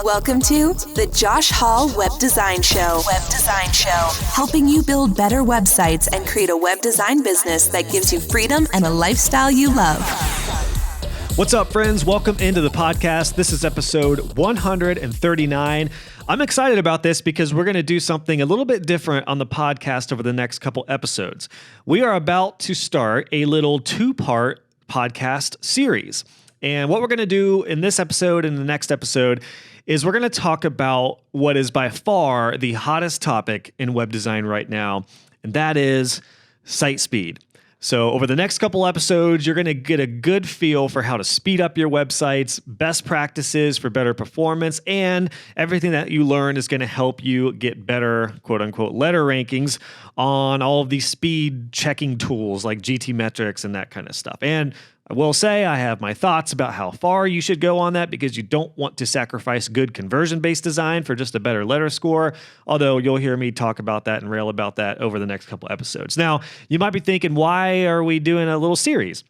Welcome to the Josh Hall Web Design Show. Helping you build better websites and create a web design business that gives you freedom and a lifestyle you love. What's up, friends? Welcome into the podcast. This is episode 139. I'm excited about this because we're going to do something a little bit different on the podcast over the next couple episodes. We are about to start a little two-part podcast series. And what we're going to do in this episode and the next episode is we're going to talk about what is by far the hottest topic in web design right now, and that is site speed. So over the next couple episodes, you're going to get a good feel for how to speed up your websites, best practices for better performance, and everything that you learn is going to help you get better, quote unquote, letter rankings on all of these speed checking tools like GTmetrix and that kind of stuff. And I will say I have my thoughts about how far you should go on that because you don't want to sacrifice good conversion-based design for just a better letter score, although you'll hear me talk about that and rail about that over the next couple episodes. Now, you might be thinking, why are we doing a little series?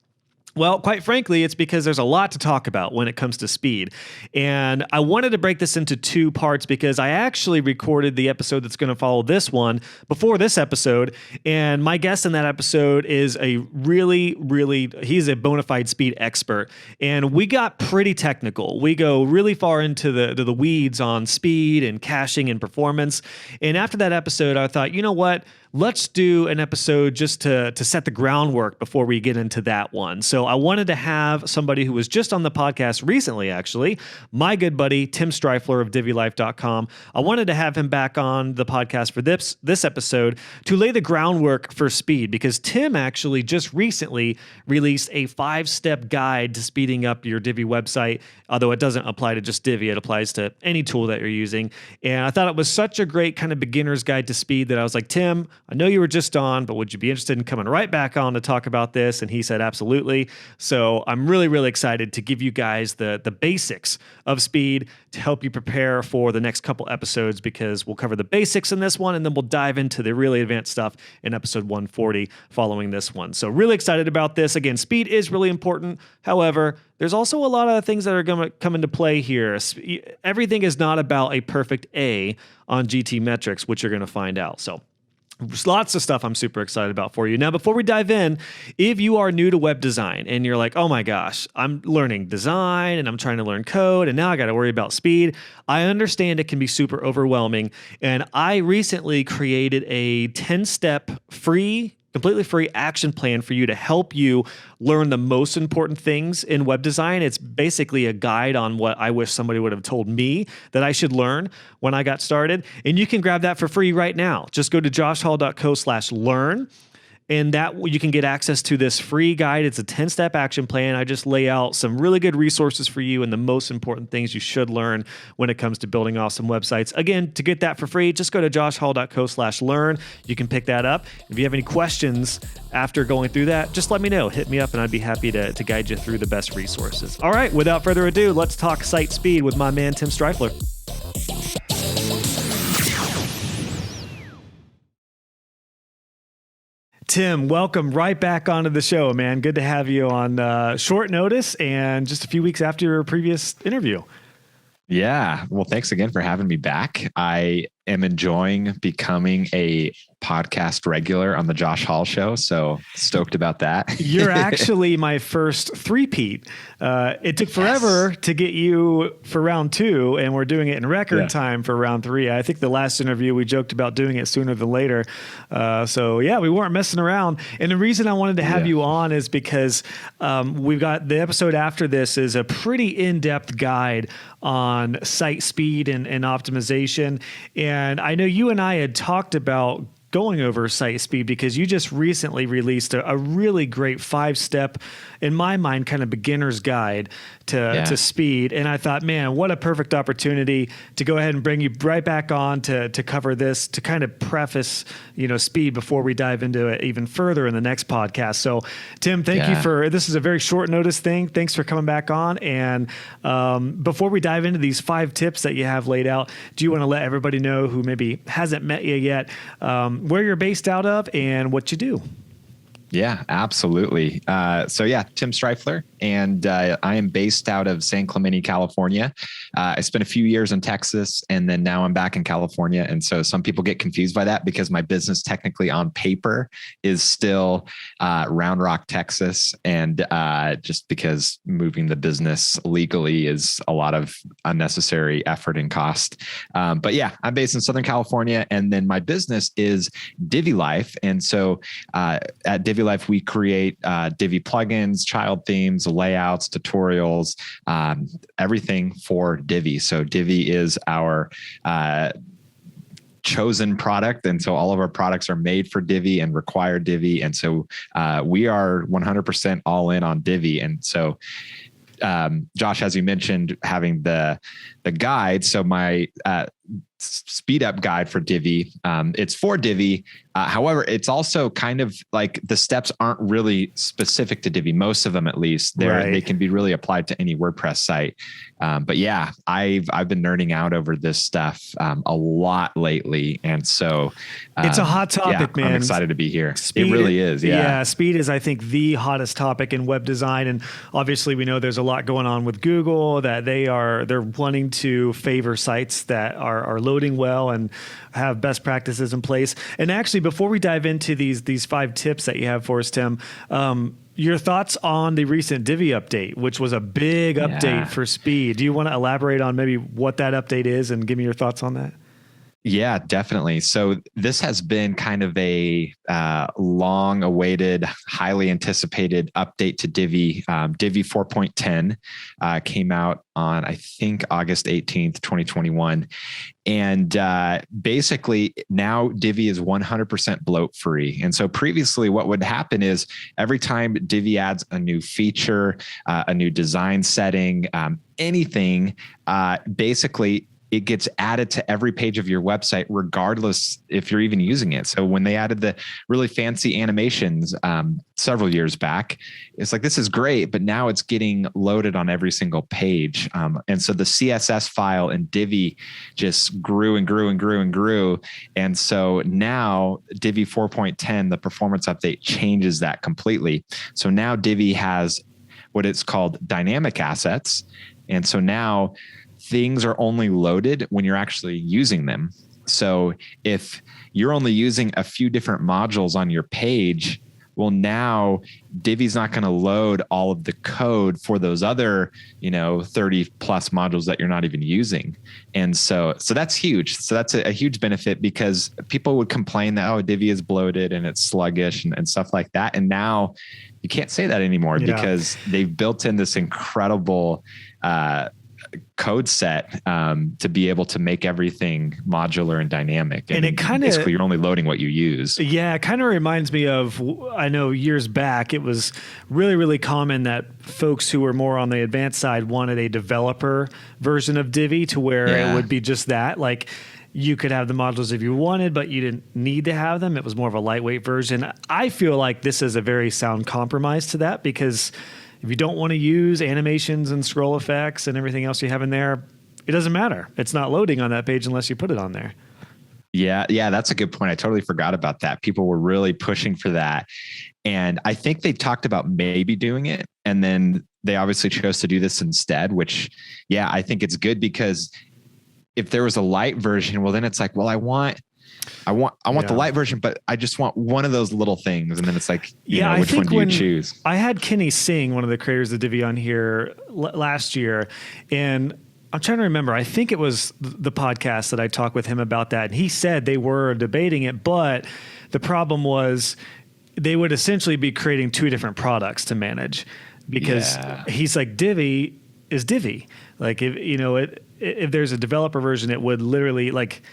Well, quite frankly, it's because there's a lot to talk about when it comes to speed. And I wanted to break this into two parts because I actually recorded the episode that's going to follow this one before this episode. And my guest in that episode is he's a bona fide speed expert. And we got pretty technical. We go really far into the weeds on speed and caching and performance. And after that episode, I thought, you know what? Let's do an episode just to set the groundwork before we get into that one. So I wanted to have somebody who was just on the podcast recently, actually, my good buddy, Tim Strifler of DiviLife.com. I wanted to have him back on the podcast for this episode to lay the groundwork for speed because Tim actually just recently released a 5-step guide to speeding up your Divi website, although it doesn't apply to just Divi, it applies to any tool that you're using. And I thought it was such a great kind of beginner's guide to speed that I was like, Tim, I know you were just on, but would you be interested in coming right back on to talk about this? And he said, absolutely. So I'm really, really excited to give you guys the basics of speed to help you prepare for the next couple episodes because we'll cover the basics in this one and then we'll dive into the really advanced stuff in episode 140 following this one. So really excited about this. Again, speed is really important. However, there's also a lot of things that are going to come into play here. Everything is not about a perfect A on GTmetrix, which you're going to find out. So there's lots of stuff I'm super excited about for you. Now, before we dive in, if you are new to web design and you're like, oh my gosh, I'm learning design and I'm trying to learn code and now I got to worry about speed, I understand it can be super overwhelming. And I recently created a 10-step completely free action plan for you to help you learn the most important things in web design. It's basically a guide on what I wish somebody would have told me that I should learn when I got started. And you can grab that for free right now. Just go to joshhall.co/learn. And that you can get access to this free guide. It's a 10-step action plan. I just lay out some really good resources for you and the most important things you should learn when it comes to building awesome websites. Again, to get that for free, just go to joshhall.co/learn. You can pick that up. If you have any questions after going through that, just let me know. Hit me up and I'd be happy to guide you through the best resources. All right, without further ado, let's talk site speed with my man, Tim Strifler. Tim, welcome right back onto the show, man. Good to have you on short notice and just a few weeks after your previous interview. Yeah. Well, thanks again for having me back. I am enjoying becoming a podcast regular on the Josh Hall Show. So stoked about that. You're actually my first three-peat. It took forever to get you for round 2, and we're doing it in record time for round 3. I think the last interview, we joked about doing it sooner than later. So yeah, we weren't messing around. And the reason I wanted to have you on is because we've got the episode after this is a pretty in-depth guide on site speed and optimization. And I know you and I had talked about going over site speed because you just recently released a really great 5-step, in my mind, kind of beginner's guide to speed. And I thought, man, what a perfect opportunity to go ahead and bring you right back on to cover this, to kind of preface, speed before we dive into it even further in the next podcast. So Tim, thank you this is a very short notice thing. Thanks for coming back on. And before we dive into these 5 tips that you have laid out, do you want to let everybody know who maybe hasn't met you yet, where you're based out of and what you do? Yeah, absolutely. Tim Strifler, and I am based out of San Clemente, California. I spent a few years in Texas, and then now I'm back in California. And so some people get confused by that because my business technically on paper is still Round Rock, Texas. And just because moving the business legally is a lot of unnecessary effort and cost. But yeah, I'm based in Southern California, and then my business is Divi Life. And so at Divi Life, we create Divi plugins, child themes, layouts, tutorials, everything for Divi. So Divi is our chosen product. And so all of our products are made for Divi and require Divi. And so we are 100% all in on Divi. And so Josh, as you mentioned, having the guide. So my speed up guide for Divi, it's for Divi. However, it's also kind of like the steps aren't really specific to Divi. Most of them, at least, they can be really applied to any WordPress site. But yeah, I've been nerding out over this stuff a lot lately, and so it's a hot topic, man. I'm excited to be here. Speed, it really is. Yeah, speed is, I think, the hottest topic in web design, and obviously, we know there's a lot going on with Google that they're wanting to favor sites that are loading well and have best practices in place. And actually, before we dive into these 5 tips that you have for us, Tim, your thoughts on the recent Divi update, which was a big update for speed. Do you want to elaborate on maybe what that update is and give me your thoughts on that? Yeah, definitely. So this has been kind of a long-awaited, highly anticipated update to Divi. Divi 4.10 came out on, I think, August 18th, 2021. And basically now Divi is 100% bloat free. And so previously what would happen is every time Divi adds a new feature, a new design setting, anything, basically it gets added to every page of your website, regardless if you're even using it. So when they added the really fancy animations several years back, it's like, this is great, but now it's getting loaded on every single page. And so the CSS file in Divi just grew and grew and grew and grew. And so now Divi 4.10, the performance update, changes that completely. So now Divi has what it's called dynamic assets. And so now things are only loaded when you're actually using them. So if you're only using a few different modules on your page, well, now Divi's not going to load all of the code for those other, 30 plus modules that you're not even using. And so that's huge. So that's a huge benefit, because people would complain that, oh, Divi is bloated and it's sluggish and stuff like that. And now you can't say that anymore because they've built in this incredible code set to be able to make everything modular and dynamic. And it kind of, basically, you're only loading what you use. Yeah, it kind of reminds me of, I know years back, it was really, really common that folks who were more on the advanced side wanted a developer version of Divi, to where it would be just that. Like, you could have the modules if you wanted, but you didn't need to have them. It was more of a lightweight version. I feel like this is a very sound compromise to that, because if you don't want to use animations and scroll effects and everything else you have in there, it doesn't matter. It's not loading on that page unless you put it on there. Yeah, that's a good point. I totally forgot about that. People were really pushing for that. And I think they talked about maybe doing it, and then they obviously chose to do this instead, which, I think it's good, because if there was a light version, well, then it's like, well, I want the light version, but I just want one of those little things. And then it's like, which one do you choose? I had Kenny Singh, one of the creators of Divi, on here last year, and I'm trying to remember. I think it was the podcast that I talked with him about that. And he said they were debating it, but the problem was they would essentially be creating 2 different products to manage, because he's like, Divi is Divi. Like, if there's a developer version, it would literally,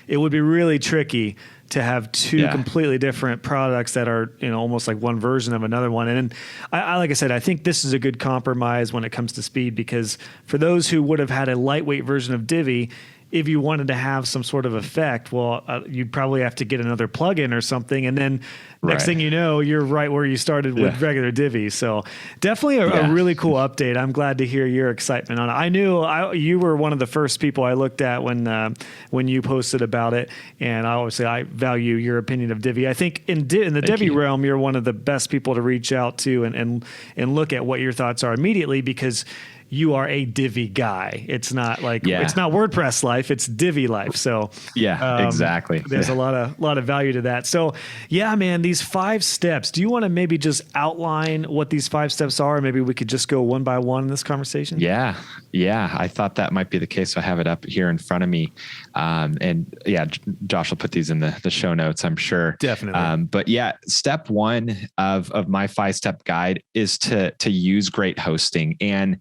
it would be really tricky to have 2 completely different products that are, almost like one version of another one. And I, like I said, I think this is a good compromise when it comes to speed, because for those who would have had a lightweight version of Divi, if you wanted to have some sort of effect, well, you'd probably have to get another plugin or something. And then next thing you know, you're right where you started with regular Divi. So definitely a really cool update. I'm glad to hear your excitement on it. I knew you were one of the first people I looked at when you posted about it. And obviously I value your opinion of Divi. I think in the Divi realm, you're one of the best people to reach out to and look at what your thoughts are immediately, because you are a Divi guy. It's not like it's not WordPress life, it's Divi life. So exactly. There's a lot of value to that. So yeah, man, these 5 steps. Do you want to maybe just outline what these 5 steps are? Maybe we could just go one by one in this conversation. Yeah. I thought that might be the case. So I have it up here in front of me. And yeah, Josh will put these in the show notes, I'm sure. Definitely. But yeah, step 1 of my 5-step guide is to use great hosting. And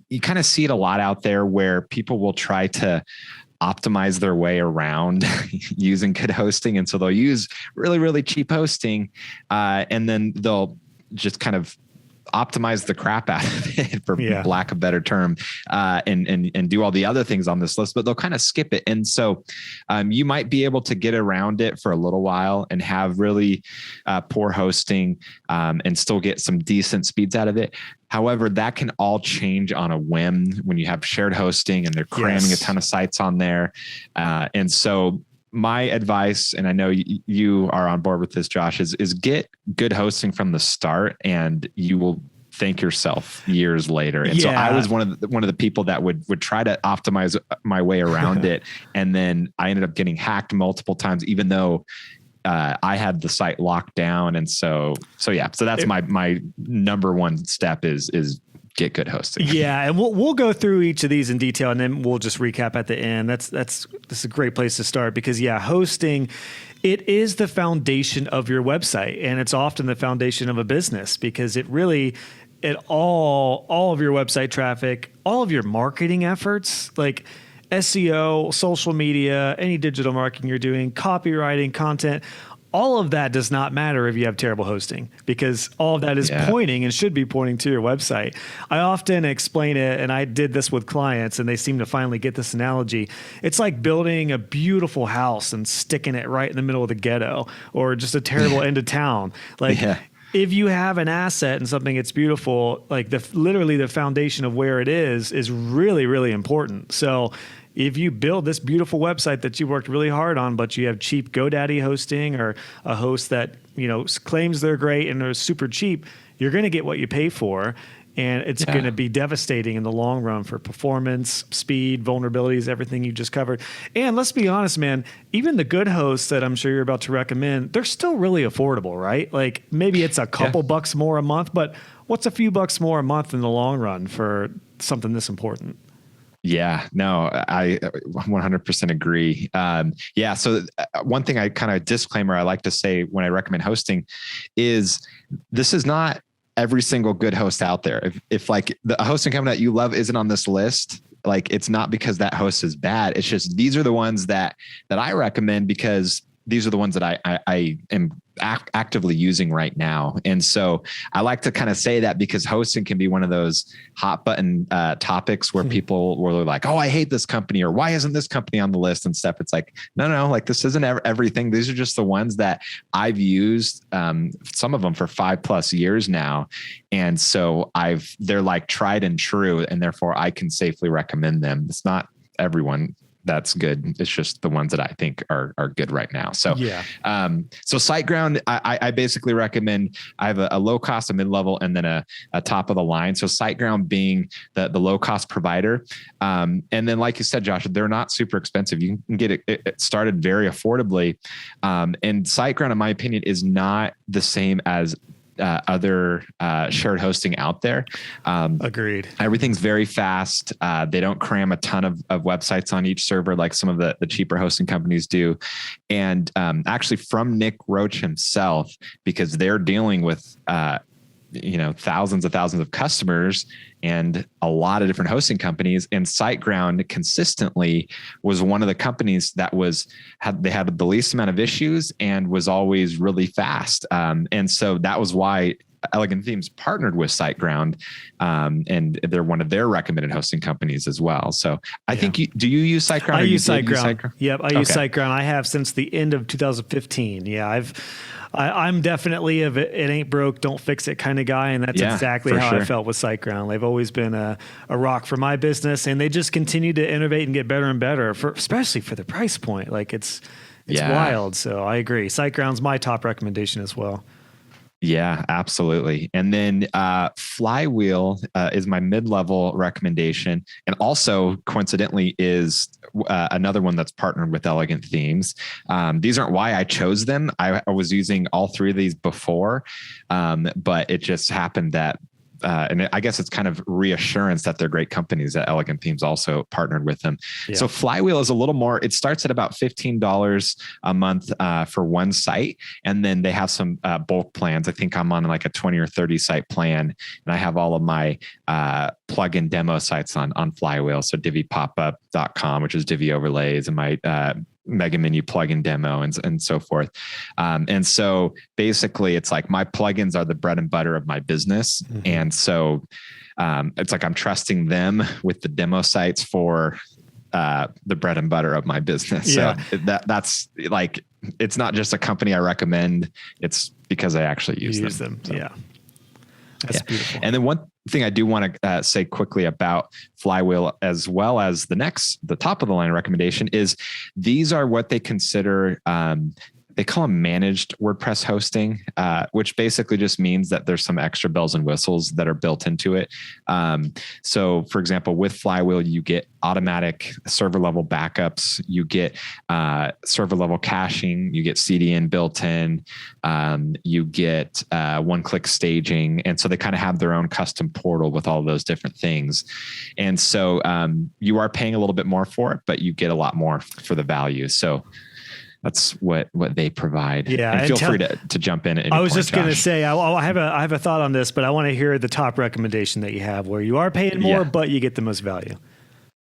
you kind of see it a lot out there where people will try to optimize their way around using good hosting. And so they'll use really, really cheap hosting. And then they'll just kind of optimize the crap out of it, for lack of a better term, and do all the other things on this list, but they'll kind of skip it. And so you might be able to get around it for a little while and have really poor hosting and still get some decent speeds out of it. However, that can all change on a whim when you have shared hosting and they're cramming a ton of sites on there. And so my advice, and I know you are on board with this, Josh, is get good hosting from the start, and you will thank yourself years later. And so I was one of the people that would try to optimize my way around it, and then I ended up getting hacked multiple times, even though I had the site locked down. And so that's my number 1 step is get good hosting. Yeah. And we'll go through each of these in detail, and then we'll just recap at the end. This is a great place to start, because hosting, it is the foundation of your website, and it's often the foundation of a business, because it really, all of your website traffic, all of your marketing efforts, like SEO, social media, any digital marketing you're doing, copywriting, content, all of that does not matter if you have terrible hosting, because all of that is pointing and should be pointing to your website. I often explain it, and I did this with clients, and they seem to finally get this analogy. It's like building a beautiful house and sticking it right in the middle of the ghetto, or just a terrible end of town. If you have an asset and something that's beautiful, like literally the foundation of where it is really, really important. So if you build this beautiful website that you worked really hard on, but you have cheap GoDaddy hosting, or a host that claims they're great and they're super cheap, you're going to get what you pay for. And it's going to be devastating in the long run for performance, speed, vulnerabilities, everything you just covered. And let's be honest, man, even the good hosts that I'm sure you're about to recommend, they're still really affordable, right? Like maybe it's a couple bucks more a month, but what's a few bucks more a month in the long run for something this important? Yeah, no, I 100% agree. So one thing I kind of disclaimer I like to say when I recommend hosting is this is not every single good host out there. If like the hosting company that you love isn't on this list, like it's not because that host is bad. It's just, these are the ones that I recommend because these are the ones that I am actively using right now. And so I like to kind of say that because hosting can be one of those hot button topics where people were like, oh, I hate this company, or why isn't this company on the list and stuff. It's like, no, like this isn't everything. These are just the ones that I've used, some of them for 5+ years now. And so they're like tried and true, and therefore I can safely recommend them. It's not everyone that's good. It's just the ones that I think are good right now. So, so Siteground, I basically recommend, I have a low cost, a mid-level, and then a top of the line. So Siteground being the low cost provider. And then, like you said, Josh, they're not super expensive. You can get it started very affordably. And Siteground, in my opinion, is not the same as other shared hosting out there. Agreed. Everything's very fast. They don't cram a ton of websites on each server like some of the cheaper hosting companies do. And actually from Nick Roach himself, because they're dealing with thousands of customers and a lot of different hosting companies, and Siteground consistently was one of the companies that had the least amount of issues and was always really fast. And so that was why Elegant Themes partnered with Siteground, and they're one of their recommended hosting companies as well. So I think do you use Siteground? I use Siteground. Yep, I use Siteground. I have since the end of 2015. Yeah, I'm definitely it ain't broke, don't fix it kind of guy. And that's exactly how I felt with SiteGround. They've always been a rock for my business, and they just continue to innovate and get better and better, especially for the price point. Like it's wild. So I agree. SiteGround's my top recommendation as well. Yeah, absolutely. And then Flywheel is my mid-level recommendation, and also coincidentally is another one that's partnered with Elegant Themes. These aren't why I chose them. I was using all three of these before, but it just happened that and I guess it's kind of reassurance that they're great companies, that Elegant Themes also partnered with them. Yeah. So Flywheel is a little more, it starts at about $15 a month for one site. And then they have some bulk plans. I think I'm on like a 20 or 30 site plan, and I have all of my plugin demo sites on Flywheel. So DiviPopup.com, which is Divi overlays, and my Mega Menu plugin demo and so forth. And so basically it's like my plugins are the bread and butter of my business. Mm-hmm. And so it's like I'm trusting them with the demo sites for the bread and butter of my business. Yeah. So that's like, it's not just a company I recommend, it's because I actually use them. So. Yeah. That's beautiful. And then one thing I do want to say quickly about Flywheel, as well as the top of the line recommendation, is these are what they consider, they call them managed WordPress hosting, which basically just means that there's some extra bells and whistles that are built into it. So for example, with Flywheel, you get automatic server level backups, you get server level caching, you get CDN built in, you get one-click staging. And so they kind of have their own custom portal with all of those different things. And so you are paying a little bit more for it, but you get a lot more for the value. So that's what they provide. Yeah, and feel free to jump in at any point. I was just going to say, I have a thought on this, but I want to hear the top recommendation that you have, where you are paying more, but you get the most value.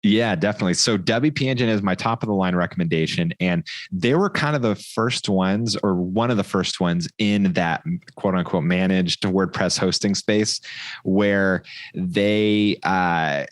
Yeah, definitely. So WPEngine is my top of the line recommendation. And they were kind of the first ones, or one of the first ones in that quote unquote managed WordPress hosting space, where they, kind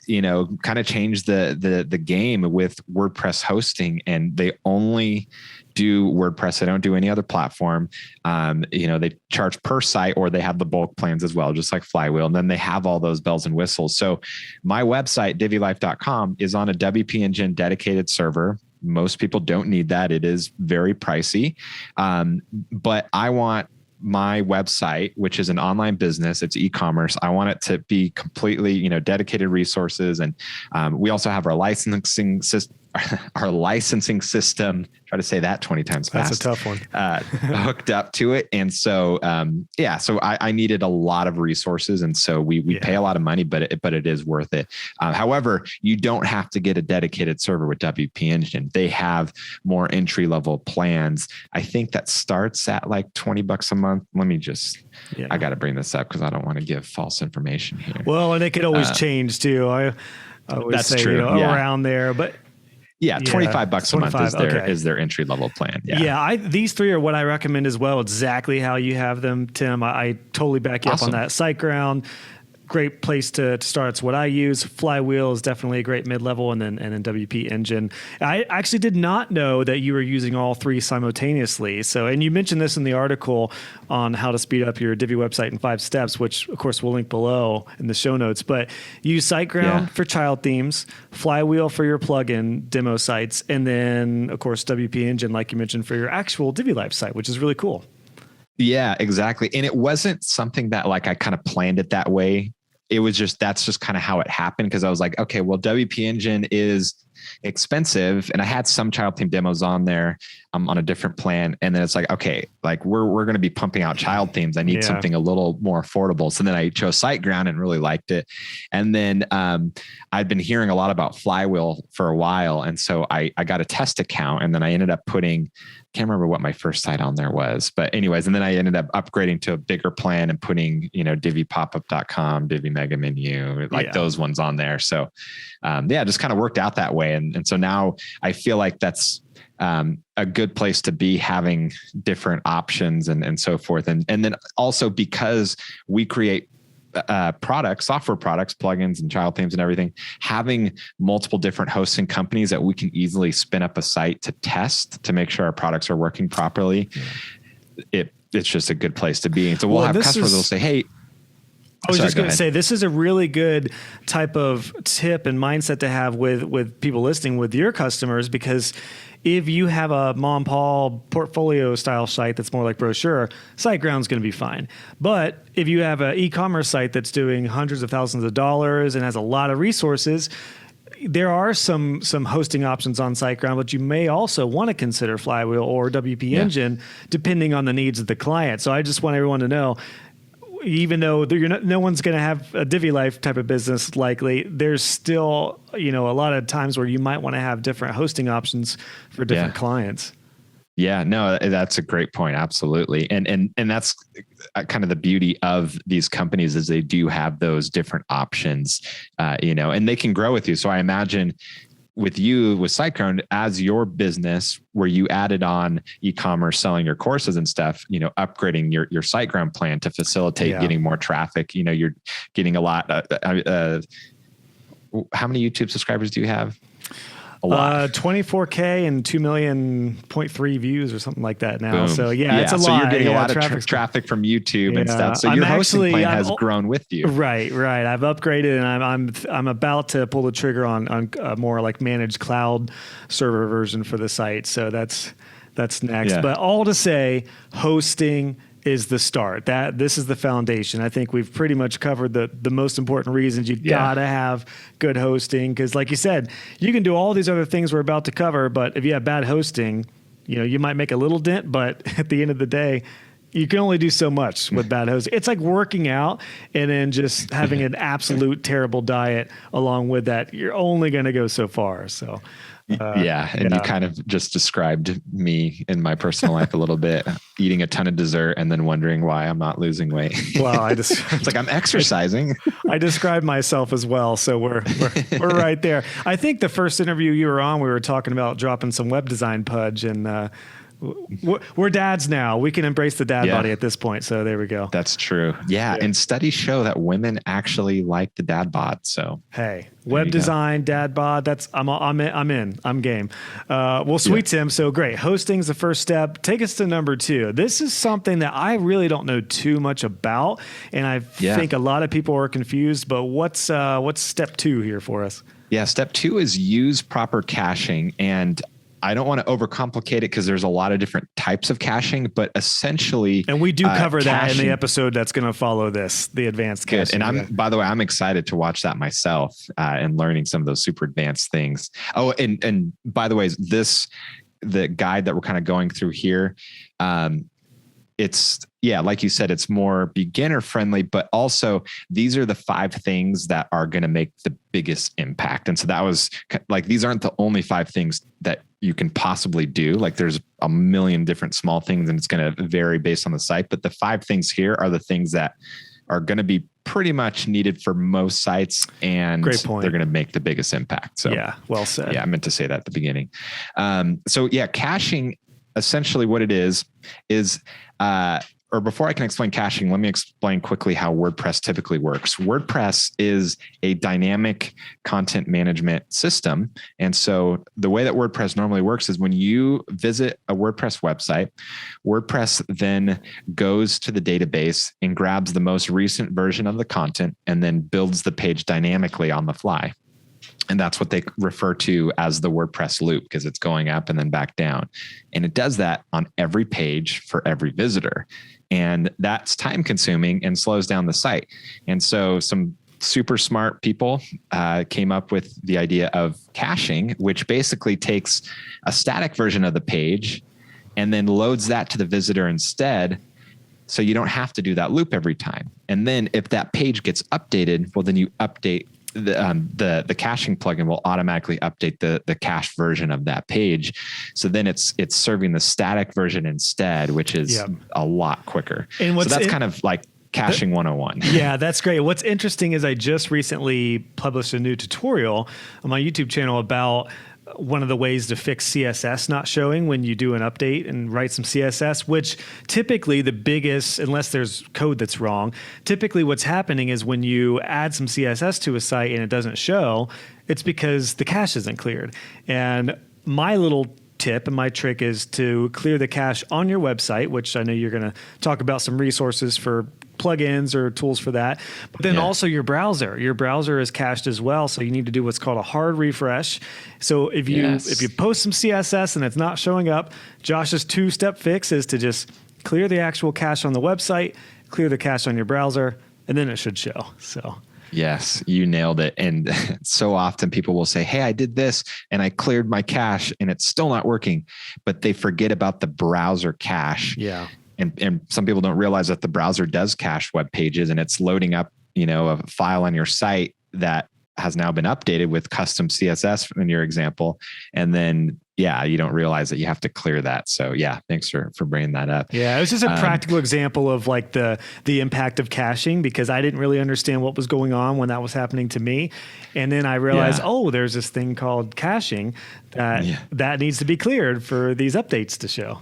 of changed the game with WordPress hosting, and they only do WordPress. They don't do any other platform. They charge per site, or they have the bulk plans as well, just like Flywheel. And then they have all those bells and whistles. So my website, DiviLife.com, is on a WPEngine dedicated server. Most people don't need that. It is very pricey. But I want my website, which is an online business, it's e-commerce, I want it to be completely, dedicated resources. And we also have our licensing system. Try to say that 20 times fast. That's a tough one. Hooked up to it. And so, so I needed a lot of resources. And so we pay a lot of money, but it is worth it. However, you don't have to get a dedicated server with WPEngine. They have more entry-level plans. I think that starts at like $20 a month. Let me just, I got to bring this up because I don't want to give false information here. Well, and it could always change too. I would that's say, true. Around there, but yeah, $25 a month is their entry level plan. Yeah, these three are what I recommend as well. Exactly how you have them, Tim. I totally back you up on that. Siteground, great place to start. It's what I use. Flywheel is definitely a great mid-level, and then WPEngine. I actually did not know that you were using all three simultaneously. So, and you mentioned this in the article on how to speed up your Divi website in 5 steps, which of course we'll link below in the show notes. But use Siteground for child themes, Flywheel for your plugin demo sites, and then of course WPEngine, like you mentioned, for your actual Divi Life site, which is really cool. Yeah, exactly. And it wasn't something that like I kind of planned it that way. It was that's just kind of how it happened, because I was like, okay, well, WPEngine is expensive, and I had some child theme demos on there on a different plan, and then it's like, okay, like we're going to be pumping out child themes. I need something a little more affordable. So then I chose Siteground and really liked it, and then I'd been hearing a lot about Flywheel for a while, and so I got a test account, and then I ended up putting, can't remember what my first site on there was, but anyways, and then I ended up upgrading to a bigger plan and putting, DiviPopup.com, Divi Mega Menu, those ones on there. So, just kind of worked out that way. And so now I feel like that's a good place to be, having different options and so forth. And then also because we create software products, plugins and child themes and everything, having multiple different hosting companies that we can easily spin up a site to test to make sure our products are working properly. It's just a good place to be. And so we'll have customers that'll say, hey, I was just going to say, this is a really good type of tip and mindset to have with people listening with your customers, because if you have a mom and pop portfolio style site that's more like brochure, Siteground's going to be fine. But if you have an e-commerce site that's doing hundreds of thousands of dollars and has a lot of resources, there are some hosting options on Siteground, but you may also want to consider Flywheel or WPEngine, depending on the needs of the client. So I just want everyone to know, even though no one's going to have a Divi Life type of business likely, there's still, a lot of times where you might want to have different hosting options for different clients. Yeah, no, that's a great point. Absolutely. And that's kind of the beauty of these companies, is they do have those different options, and they can grow with you. So I imagine with Siteground, as your business, where you added on e-commerce, selling your courses and stuff, upgrading your Siteground plan to facilitate getting more traffic. You're getting a lot. How many YouTube subscribers do you have? A lot. 24K and 2 million 0.3 views or something like that now. Boom. So it's a lot. So you're getting a lot of traffic from YouTube and stuff. So your hosting plan has grown with you. Right. I've upgraded, and I'm about to pull the trigger on a more like managed cloud server version for the site. So that's next. Yeah. But all to say, hosting is the start. This is the foundation. I think we've pretty much covered the most important reasons. You've got to have good hosting, because like you said, you can do all these other things we're about to cover, but if you have bad hosting, you might make a little dent, but at the end of the day, you can only do so much with bad hosting. It's like working out and then just having an absolute terrible diet along with that. You're only going to go so far. So you kind of just described me in my personal life a little bit, eating a ton of dessert and then wondering why I'm not losing weight. Well, it's like I'm exercising. I described myself as well. So we're right there. I think the first interview you were on, we were talking about dropping some web design pudge, and we're dads now. We can embrace the dad body at this point. So there we go. That's true. Yeah. And studies show that women actually like the dad bod. So hey, web design, dad bod. I'm in. I'm game. Well, sweet Tim. So great. Hosting's the first step. Take us to number 2. This is something that I really don't know too much about, and I think a lot of people are confused. But what's step 2 here for us? Yeah. Step 2 is use proper caching. And I don't want to overcomplicate it because there's a lot of different types of caching, but essentially, and we do cover that in the episode that's going to follow this, the advanced caching. And by the way, I'm excited to watch that myself and learning some of those super advanced things. Oh, and by the way, the guide that we're kind of going through here, it's like you said, it's more beginner friendly, but also these are the 5 things that are going to make the biggest impact. And so that was like, these aren't the only 5 things that you can possibly do. Like there's a million different small things, and it's going to vary based on the site. But the 5 things here are the things that are going to be pretty much needed for most sites, and they're going to make the biggest impact. So well said. Yeah, I meant to say that at the beginning. Caching, essentially what it is, or before I can explain caching, let me explain quickly how WordPress typically works. WordPress is a dynamic content management system. And so the way that WordPress normally works is when you visit a WordPress website, WordPress then goes to the database and grabs the most recent version of the content and then builds the page dynamically on the fly. And that's what they refer to as the WordPress loop, because it's going up and then back down. And it does that on every page for every visitor. And that's time consuming and slows down the site. And so some super smart people came up with the idea of caching, which basically takes a static version of the page and then loads that to the visitor instead. So you don't have to do that loop every time. And then if that page gets updated, well, then you update the caching plugin will automatically update the cached version of that page. So then it's serving the static version instead, which is a lot quicker. And so that's kind of like caching 101. Yeah, that's great. What's interesting is I just recently published a new tutorial on my YouTube channel about one of the ways to fix CSS not showing when you do an update and write some CSS, which typically the biggest, unless there's code that's wrong, typically what's happening is when you add some CSS to a site and it doesn't show, it's because the cache isn't cleared. And my little tip and my trick is to clear the cache on your website, which I know you're going to talk about some resources for plugins or tools for that, but then also your browser. Your browser is cached as well, so you need to do what's called a hard refresh. So if you post some CSS and it's not showing up, Josh's 2-step fix is to just clear the actual cache on the website, clear the cache on your browser, and then it should show. So yes, you nailed it. And so often people will say, hey, I did this and I cleared my cache and it's still not working, but they forget about the browser cache. Yeah. And some people don't realize that the browser does cache web pages and it's loading up, a file on your site that has now been updated with custom CSS in your example. And then, you don't realize that you have to clear that. So thanks for bringing that up. Yeah, it was just a practical example of like the impact of caching, because I didn't really understand what was going on when that was happening to me. And then I realized, there's this thing called caching that needs to be cleared for these updates to show.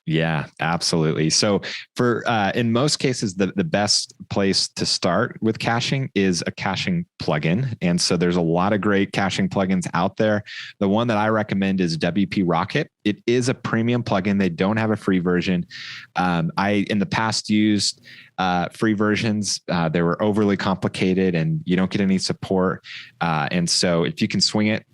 Yeah, absolutely. So for in most cases, the best place to start with caching is a caching plugin. And so there's a lot of great caching plugins out there. The one that I recommend is WPRocket. It is a premium plugin. They don't have a free version. I, in the past, used free versions. They were overly complicated and you don't get any support. And so if you can swing it,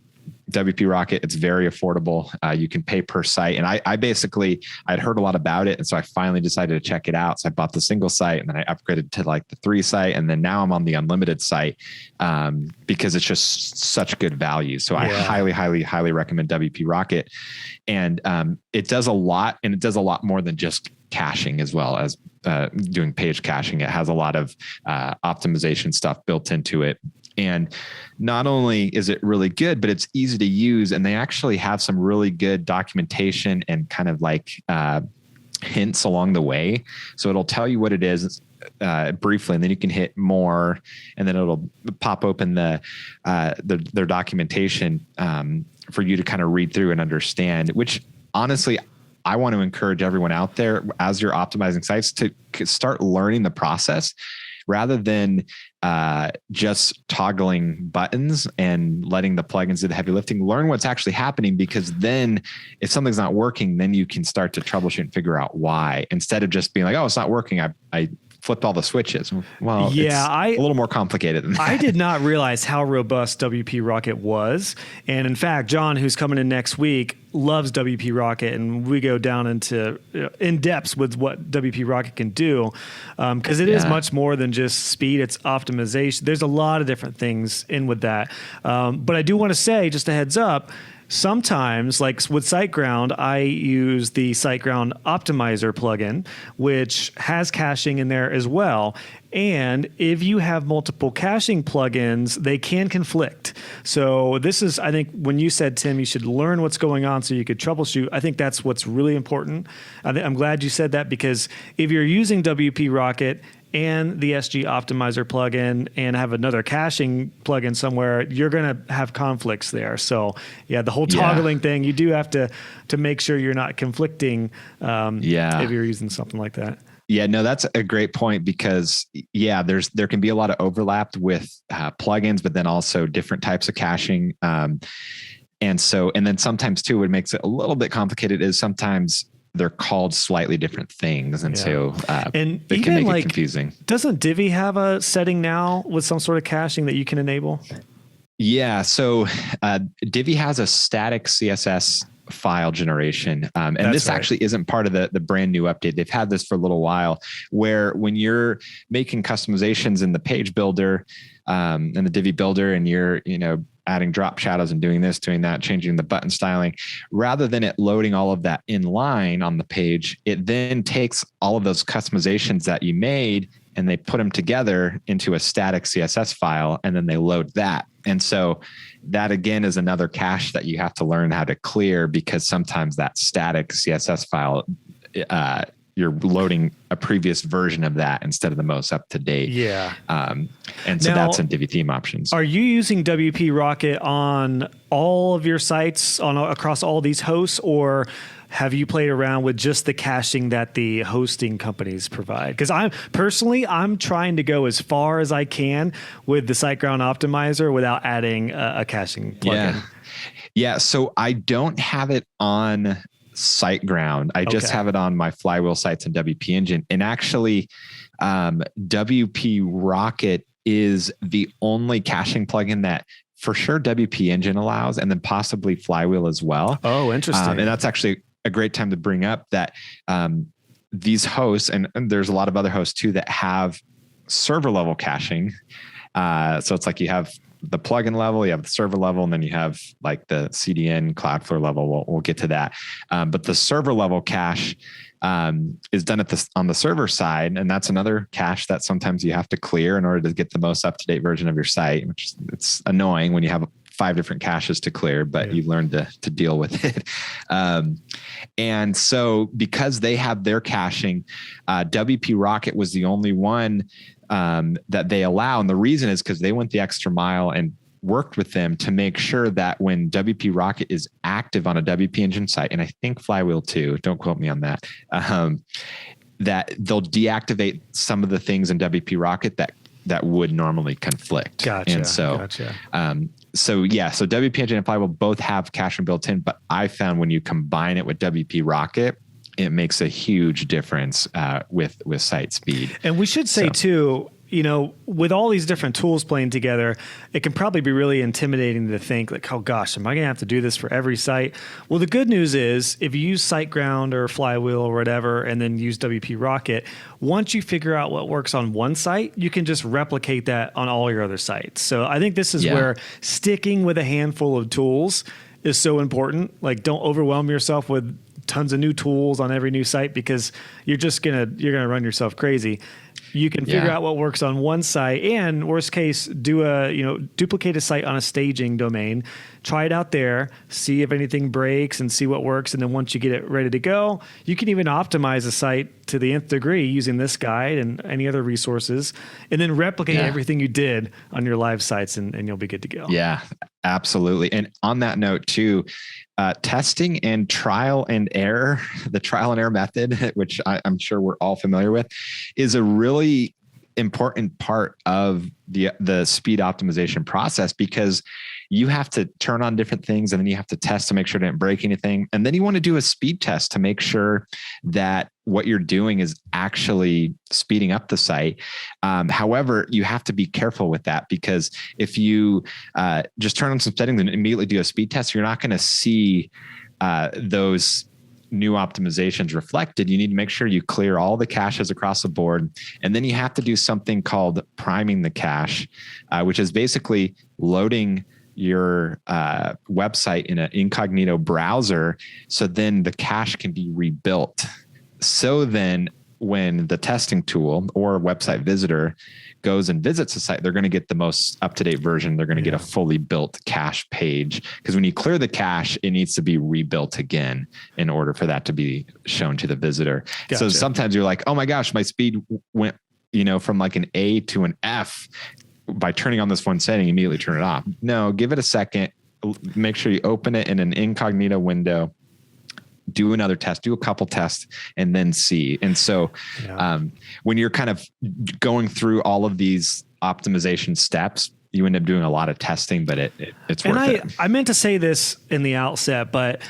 WPRocket, it's very affordable. You can pay per site. And I'd heard a lot about it. And so I finally decided to check it out. So I bought the single site and then I upgraded to like the 3 site. And then now I'm on the unlimited site because it's just such good value. So I highly, highly, highly recommend WPRocket. And it does a lot, and it does a lot more than just caching as well as doing page caching. It has a lot of optimization stuff built into it. And not only is it really good, but it's easy to use. And they actually have some really good documentation and kind of like hints along the way. So it'll tell you what it is briefly, and then you can hit more, and then it'll pop open their documentation for you to kind of read through and understand, which honestly, I want to encourage everyone out there as you're optimizing sites to start learning the process rather than just toggling buttons and letting the plugins do the heavy lifting. Learn what's actually happening, because then if something's not working, then you can start to troubleshoot and figure out why, instead of just being like, oh, it's not working. I flipped all the switches. Well, it's a little more complicated than that. I did not realize how robust WPRocket was. And in fact, John, who's coming in next week, loves WPRocket, and we go down into in depth with what WPRocket can do, because it is much more than just speed. It's optimization. There's a lot of different things in with that. But I do want to say, just a heads up, sometimes, like with Siteground, I use the Siteground Optimizer plugin, which has caching in there as well. And if you have multiple caching plugins, they can conflict. So this is, I think, when you said, Tim, you should learn what's going on so you could troubleshoot. I think that's what's really important. I'm glad you said that, because if you're using WPRocket and the SG Optimizer plugin and have another caching plugin somewhere, you're going to have conflicts there. So the whole toggling thing, you do have to make sure you're not conflicting if you're using something like that. Yeah, no, that's a great point, because there can be a lot of overlap with plugins, but then also different types of caching. And then sometimes too, what makes it a little bit complicated is sometimes they're called slightly different things. And so it can make it confusing. Doesn't Divi have a setting now with some sort of caching that you can enable? Yeah. So Divi has a static CSS file generation. And this actually isn't part of the brand new update. They've had this for a little while, where when you're making customizations in the page builder and the Divi builder, and you're, adding drop shadows and doing this, doing that, changing the button styling, rather than it loading all of that in line on the page, it then takes all of those customizations that you made and they put them together into a static CSS file, and then they load that. And so that again is another cache that you have to learn how to clear, because sometimes that static CSS file you're loading a previous version of that instead of the most up to date. Yeah. And so that's in Divi theme options. Are you using WPRocket on all of your sites across all these hosts, or have you played around with just the caching that the hosting companies provide? Because I'm trying to go as far as I can with the Siteground optimizer without adding a caching plugin. Yeah. So I don't have it on Siteground. I just have it on my Flywheel sites and WPEngine. And actually, WPRocket is the only caching plugin that for sure WPEngine allows, and then possibly Flywheel as well. Oh, interesting. And that's actually a great time to bring up that these hosts, and there's a lot of other hosts too, that have server level caching. So it's like you have the plugin level, you have the server level, and then you have like the CDN Cloudflare level. We'll get to that. But the server level cache is done on the server side. And that's another cache that sometimes you have to clear in order to get the most up-to-date version of your site, which it's annoying when you have 5 different caches to clear, but you learn to deal with it. And so because they have their caching, WPRocket was the only one that they allow. And the reason is because they went the extra mile and worked with them to make sure that when WPRocket is active on a WPEngine site, and I think Flywheel too, don't quote me on that, that they'll deactivate some of the things in WPRocket that would normally conflict. Gotcha. And so, so WPEngine and Flywheel both have caching built in, but I found when you combine it with WPRocket, it makes a huge difference with site speed. And we should say too, with all these different tools playing together, it can probably be really intimidating to think like, oh gosh, am I going to have to do this for every site? Well, the good news is if you use Siteground or Flywheel or whatever, and then use WPRocket, once you figure out what works on one site, you can just replicate that on all your other sites. So I think this is where sticking with a handful of tools is so important. Like, don't overwhelm yourself with tons of new tools on every new site, because you're gonna run yourself crazy. You can figure out what works on one site, and worst case, duplicate a site on a staging domain, try it out there, see if anything breaks and see what works. And then once you get it ready to go, you can even optimize a site to the nth degree using this guide and any other resources, and then replicate everything you did on your live sites, and you'll be good to go. Yeah, absolutely. And on that note too, testing and trial and error, the trial and error method, which I'm sure we're all familiar with, is a really important part of the speed optimization process, because you have to turn on different things, and then you have to test to make sure it didn't break anything. And then you want to do a speed test to make sure that what you're doing is actually speeding up the site. However, you have to be careful with that, because if you just turn on some settings and immediately do a speed test, you're not going to see those new optimizations reflected. You need to make sure you clear all the caches across the board. And then you have to do something called priming the cache, which is basically loading your website in an incognito browser, so then the cache can be rebuilt. So then when the testing tool or website visitor goes and visits a site, they're going to get the most up-to-date version. They're going to get a fully built cache page, because when you clear the cache, it needs to be rebuilt again in order for that to be shown to the visitor. Gotcha. So sometimes you're like, oh my gosh, my speed went, from like an A to an F by turning on this one setting, immediately turn it off. No, give it a second. Make sure you open it in an incognito window, do another test, do a couple tests, and then see. And so when you're kind of going through all of these optimization steps, you end up doing a lot of testing, but it's worth it. I meant to say this in the outset, but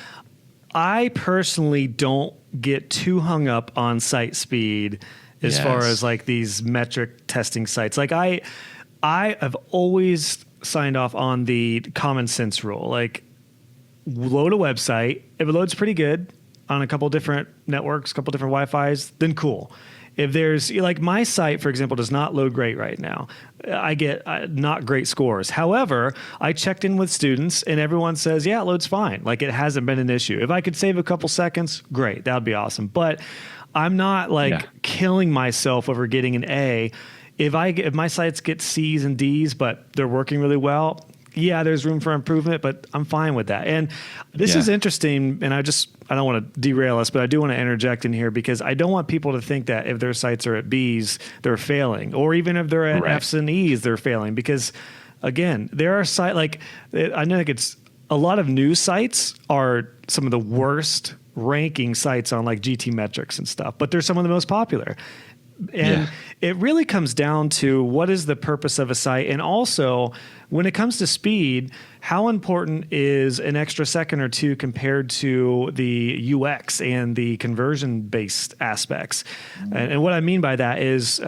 I personally don't get too hung up on site speed as far as like these metric testing sites. Like I have always signed off on the common sense rule. Like, load a website. If it loads pretty good on a couple different networks, a couple different Wi-Fis, then cool. If there's, like, my site, for example, does not load great right now. I get not great scores. However, I checked in with students and everyone says, yeah, it loads fine. Like, it hasn't been an issue. If I could save a couple seconds, great. That would be awesome. But I'm not killing myself over getting an A. If my sites get C's and D's, but they're working really well, yeah, there's room for improvement, but I'm fine with that. And this is interesting. And I don't want to derail us, but I do want to interject in here because I don't want people to think that if their sites are at B's, they're failing, or even if they're at F's and E's, they're failing. Because again, there are sites I know it's a lot of news sites are some of the worst ranking sites on like GT metrics and stuff, but they're some of the most popular. And it really comes down to what is the purpose of a site. And also when it comes to speed, how important is an extra second or two compared to the UX and the conversion based aspects? And what I mean by that is,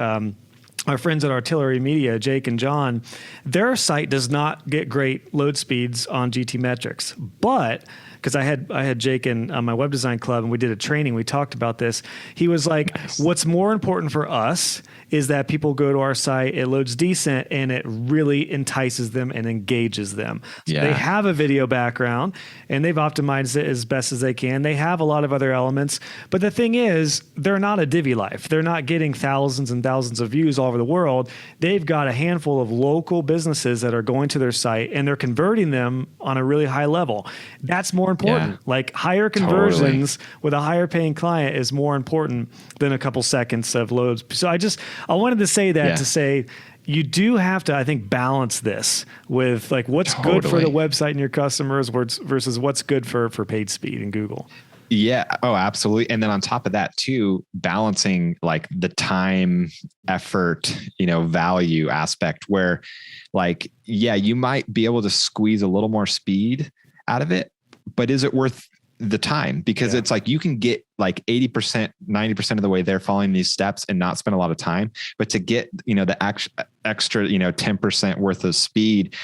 our friends at Artillery Media, Jake and John, their site does not get great load speeds on GT metrics, but because I had Jake in my web design club and we did a training, we talked about this. He was like, what's more important for us is that people go to our site, it loads decent, and it really entices them and engages them. So they have a video background and they've optimized it as best as they can. They have a lot of other elements, but the thing is, they're not a Divi life. They're not getting thousands and thousands of views all over the world. They've got a handful of local businesses that are going to their site and they're converting them on a really high level. That's more important. Like higher conversions with a higher paying client is more important than a couple seconds of loads. So I wanted to say that to say you do have to, I think, balance this with like what's good for the website and your customers versus what's good for paid speed in Google. Yeah. Oh, absolutely. And then on top of that too, balancing like the time, effort, value aspect where like, you might be able to squeeze a little more speed out of it, but is it worth the time? Because it's like you can get like 80%, 90% of the way there following these steps and not spend a lot of time. But to get, the extra, 10% worth of speed,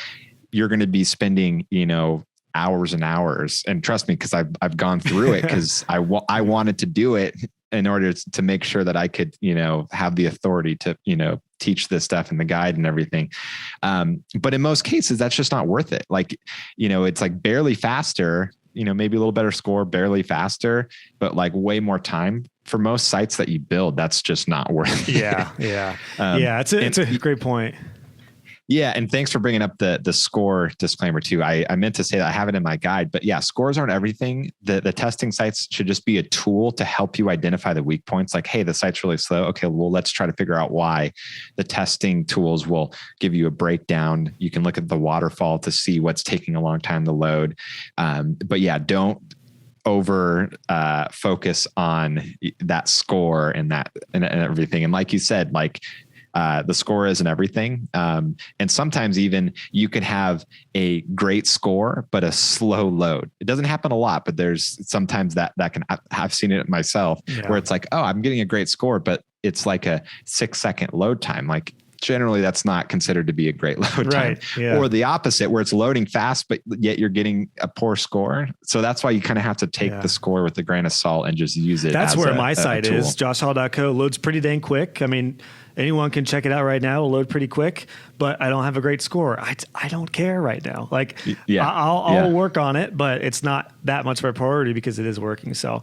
you're going to be spending, hours and hours. And trust me, because I've gone through it because I wanted to do it in order to make sure that I could, have the authority to, teach this stuff in the guide and everything. But in most cases, that's just not worth it. Like, it's like barely faster, maybe a little better score, barely faster, but like way more time for most sites that you build. That's just not worth it. Yeah. It's a great point. Yeah. And thanks for bringing up the score disclaimer too. I meant to say that I have it in my guide, but scores aren't everything. The testing sites should just be a tool to help you identify the weak points. Like, hey, the site's really slow. Okay, well, let's try to figure out why. The testing tools will give you a breakdown. You can look at the waterfall to see what's taking a long time to load. But don't over focus on that score and that and everything. And like you said, the score isn't everything. And sometimes even you can have a great score, but a slow load. It doesn't happen a lot, but there's sometimes that can, I've seen it myself where it's like, oh, I'm getting a great score, but it's like a 6-second load time. Like generally that's not considered to be a great load time. Or the opposite where it's loading fast, but yet you're getting a poor score. So that's why you kind of have to take the score with a grain of salt and just use it. That's where my site is. JoshHall.co loads pretty dang quick. I mean, anyone can check it out right now. It'll load pretty quick, but I don't have a great score. I don't care right now. Like I'll work on it, but it's not that much of a priority because it is working. So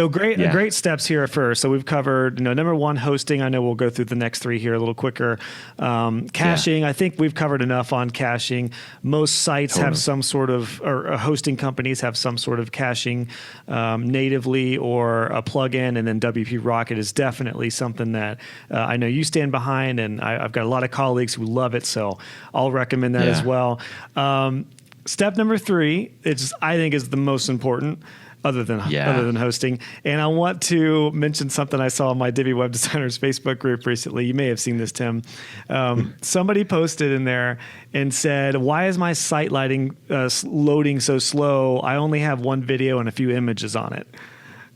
great steps here at first. So we've covered, number one, hosting. I know we'll go through the next three here a little quicker. Caching. I think we've covered enough on caching. Most sites have some sort of, or hosting companies have some sort of caching natively or a plugin. And then WPRocket is definitely something that I know you stand behind, and I've got a lot of colleagues who love it, so I'll recommend that as well. Step number 3, I think is the most important, other than hosting. And I want to mention something I saw in my Divi Web Designers Facebook group recently. You may have seen this, Tim. Somebody posted in there and said, "Why is my site loading so slow? I only have one video and a few images on it."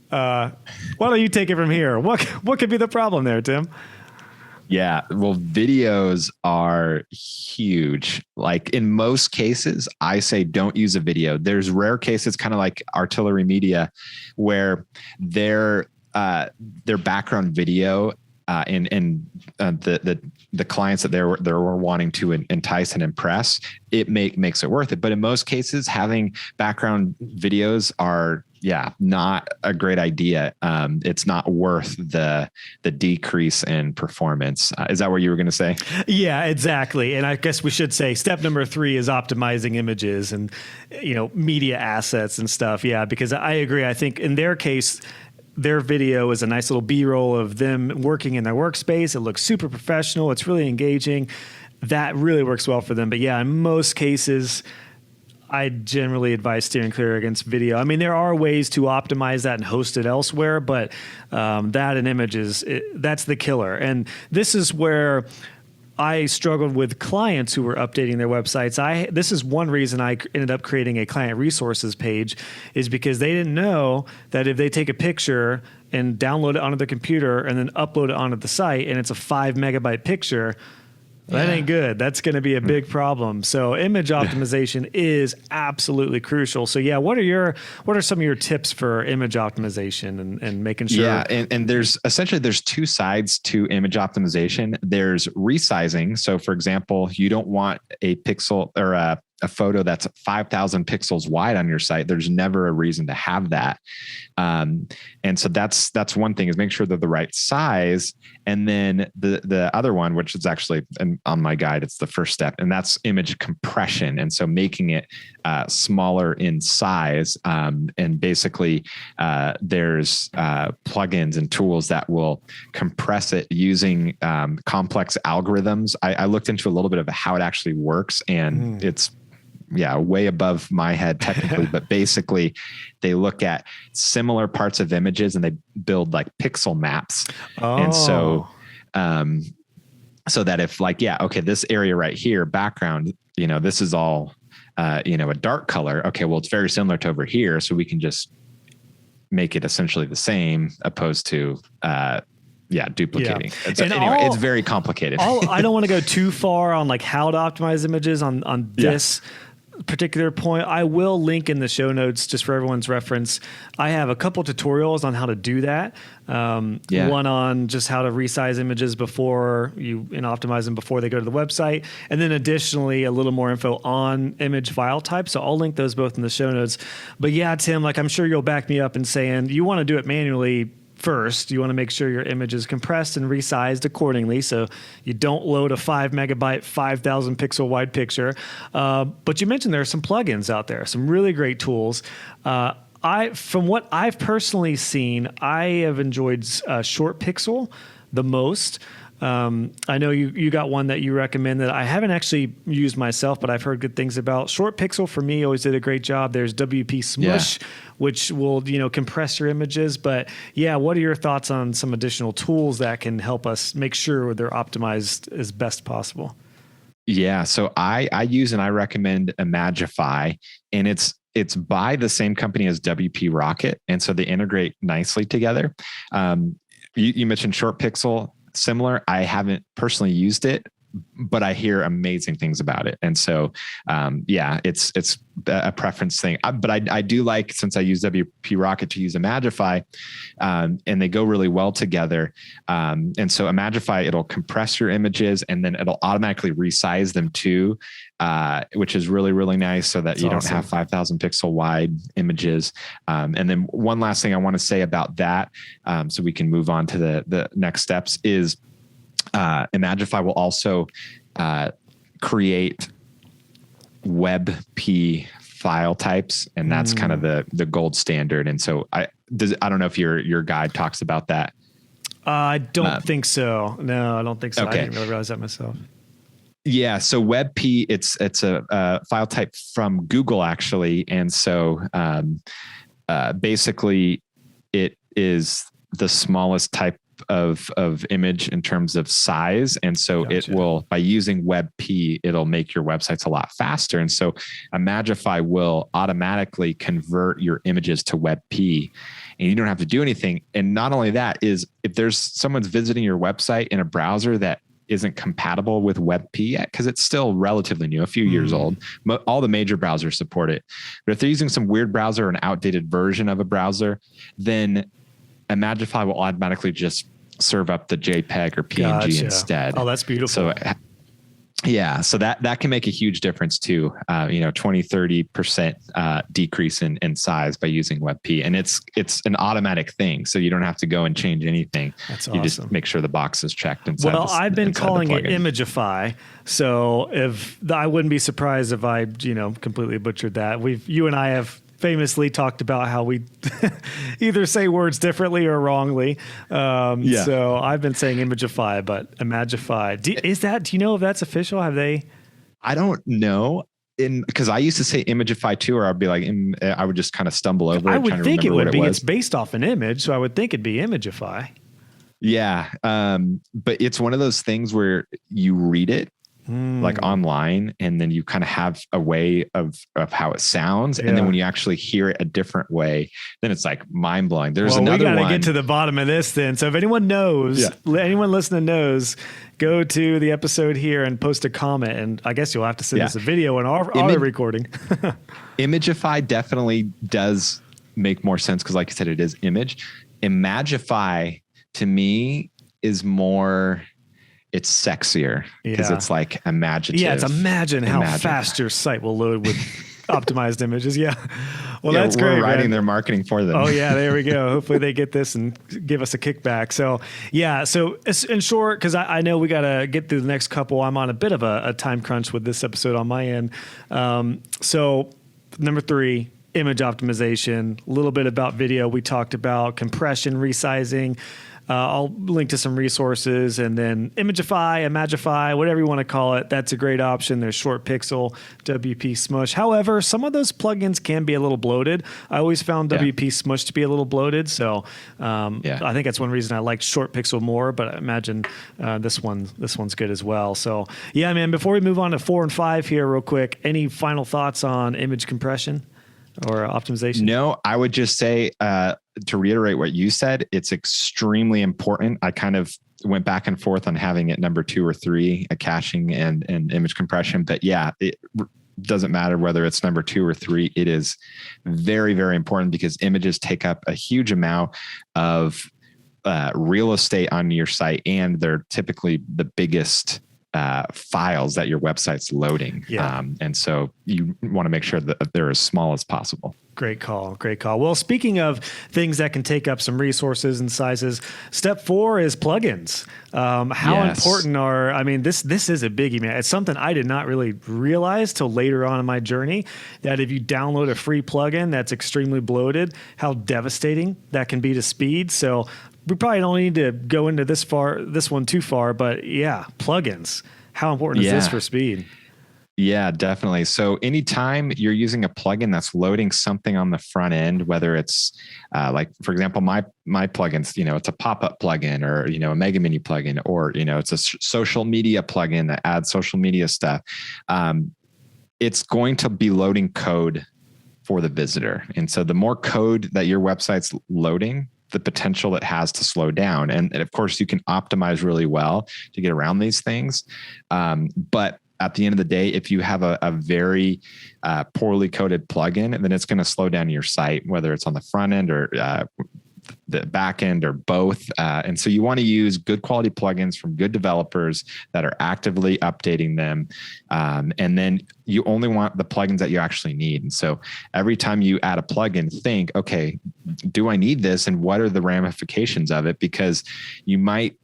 Why don't you take it from here? What could be the problem there, Tim? Yeah, well, videos are huge. Like in most cases, I say don't use a video. There's rare cases, kind of like Artillery Media, where their background video and the clients that they were wanting to entice and impress, it makes it worth it. But in most cases, having background videos are not a great idea. It's not worth the decrease in performance. Is that what you were going to say? Yeah, exactly. And I guess we should say step number 3 is optimizing images and, media assets and stuff. Yeah, because I agree. I think in their case, their video is a nice little B-roll of them working in their workspace. It looks super professional. It's really engaging. That really works well for them. But yeah, in most cases, I generally advise steering clear against video. I mean, there are ways to optimize that and host it elsewhere, but that in images, that's the killer. And this is where I struggled with clients who were updating their websites. This is one reason I ended up creating a client resources page, is because they didn't know that if they take a picture and download it onto their computer and then upload it onto the site and it's a 5 megabyte picture, that ain't good. That's going to be a big problem. So image optimization is absolutely crucial. So yeah, what are some of your tips for image optimization and making sure? Yeah, and there's 2 sides to image optimization. There's resizing. So for example, you don't want a pixel or a photo that's 5,000 pixels wide on your site. There's never a reason to have that. And so that's one thing, is make sure they're the right size. And then the other one, which is actually on my guide, it's the first step, and that's image compression. And so making it smaller in size. And basically there's plugins and tools that will compress it using complex algorithms. I looked into a little bit of how it actually works, and it's way above my head technically, but basically they look at similar parts of images and they build like pixel maps. And so, so that if this area right here, background, this is all, a dark color. Okay. Well, it's very similar to over here. So we can just make it essentially the same, opposed to, duplicating. Yeah. It's very complicated. I don't want to go too far on like how to optimize images on this particular point. I will link in the show notes just for everyone's reference. I have a couple tutorials on how to do that. One on just how to resize images before and optimize them before they go to the website. And then additionally, a little more info on image file type. So I'll link those both in the show notes. But yeah, Tim, I'm sure you'll back me up in saying you want to do it manually first. You want to make sure your image is compressed and resized accordingly, so you don't load a 5 megabyte, 5,000 pixel wide picture. But you mentioned there are some plugins out there, some really great tools. From what I've personally seen, I have enjoyed Short Pixel the most. I know you got one that you recommend that I haven't actually used myself, but I've heard good things about. Short Pixel for me always did a great job. There's WP Smush, which will, compress your images. But yeah, what are your thoughts on some additional tools that can help us make sure they're optimized as best possible? Yeah. So I use and I recommend Imagify, and it's by the same company as WPRocket. And so they integrate nicely together. You mentioned Short Pixel. Similar. I haven't personally used it, but I hear amazing things about it. And so, it's a preference thing. But I do like, since I use WPRocket, to use Imagify, and they go really well together. And so Imagify, it'll compress your images and then it'll automatically resize them too, which is really, really nice, so that you don't have 5,000 pixel wide images. And then one last thing I want to say about that, so we can move on to the next steps, is Imagify will also create WebP file types, and that's kind of the gold standard. And so I don't know if your guide talks about that. I don't think so. No, I don't think so. Okay. I didn't really realize that myself. Yeah. So WebP, it's a file type from Google actually. And so basically it is the smallest type of image in terms of size. And so It will, by using WebP, it'll make your websites a lot faster. And so Imagify will automatically convert your images to WebP, and you don't have to do anything. And not only that, is if there's someone's visiting your website in a browser that isn't compatible with WebP yet, because it's still relatively new, a few years old. All the major browsers support it. But if they're using some weird browser or an outdated version of a browser, then Imagify will automatically just serve up the JPEG or PNG instead. Oh, that's beautiful. So Yeah. So that can make a huge difference too. 20-30% decrease in size by using WebP, and it's an automatic thing. So you don't have to go and change anything. That's you awesome. Just make sure the box is checked inside. Well, I've been calling it Imagify. So I wouldn't be surprised if I, completely butchered that. You and I have famously talked about how we either say words differently or wrongly. So I've been saying Imagify, but Imagify. Do you know if that's official? Have they? I don't know. Because I used to say Imagify too, or I'd be like, I would just kind of stumble over it. I would think it would be. It's was. based off an image, so I would think it'd be Imagify. Yeah. But it's one of those things where you read it like online, and then you kind of have a way of how it sounds. And then when you actually hear it a different way, then it's like mind blowing. There's another one. We got to get to the bottom of this then. So if anyone knows, anyone listening knows, go to the episode here and post a comment. And I guess you'll have to send us a video in our recording. Imagify definitely does make more sense, because like I said, it is image. Imagify to me is more, it's sexier because it's like imaginative. Yeah, it's imagine how fast your site will load with optimized images. Yeah. Well, that's great. We're writing their marketing for them. Oh yeah, there we go. Hopefully they get this and give us a kickback. So yeah, so in short, because I know we got to get through the next couple. I'm on a bit of a time crunch with this episode on my end. So number 3, image optimization, a little bit about video. We talked about compression, resizing. I'll link to some resources, and then Imagify, whatever you want to call it. That's a great option. There's Short Pixel, WP Smush. However, some of those plugins can be a little bloated. I always found WP Smush to be a little bloated. So I think that's one reason I liked Short Pixel more, but I imagine this one's good as well. So yeah, man, before we move on to 4 and 5 here real quick, any final thoughts on image compression or optimization? No, I would just say, to reiterate what you said, it's extremely important. I kind of went back and forth on having it number 2 or 3, a caching and image compression. But yeah, it doesn't matter whether it's number 2 or 3. It is very, very important, because images take up a huge amount of real estate on your site, and they're typically the biggest files that your website's loading. And so you want to make sure that they're as small as possible. Great call. Well, speaking of things that can take up some resources and sizes, step 4 is plugins. How important are, this is a biggie, man. It's something I did not really realize till later on in my journey, that if you download a free plugin that's extremely bloated, how devastating that can be to speed. So we probably don't need to go into this one too far, but yeah, plugins. How important is this for speed? Yeah, definitely. So anytime you're using a plugin that's loading something on the front end, whether it's like, for example, my plugins, it's a pop-up plugin, or, a mega menu plugin, or, it's a social media plugin that adds social media stuff. It's going to be loading code for the visitor. And so the more code that your website's loading, the potential it has to slow down. And of course you can optimize really well to get around these things. But at the end of the day, if you have a very poorly coded plugin, then it's going to slow down your site, whether it's on the front end or the back end or both. And so you want to use good quality plugins from good developers that are actively updating them. And then you only want the plugins that you actually need. And so every time you add a plugin, think, okay, do I need this? And what are the ramifications of it? Because you might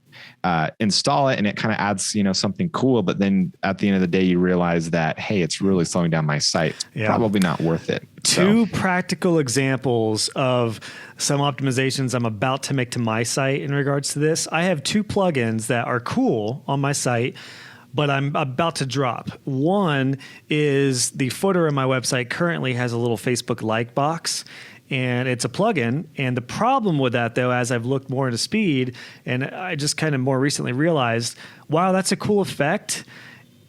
install it and it kind of adds, something cool, but then at the end of the day, you realize that, hey, it's really slowing down my site. Probably not worth it. Two practical examples of some optimizations I'm about to make to my site in regards to this. I have 2 plugins that are cool on my site, but I'm about to drop. One is the footer of my website currently has a little Facebook like box, and it's a plugin. And the problem with that, though, as I've looked more into speed, and I just kind of more recently realized, wow, that's a cool effect.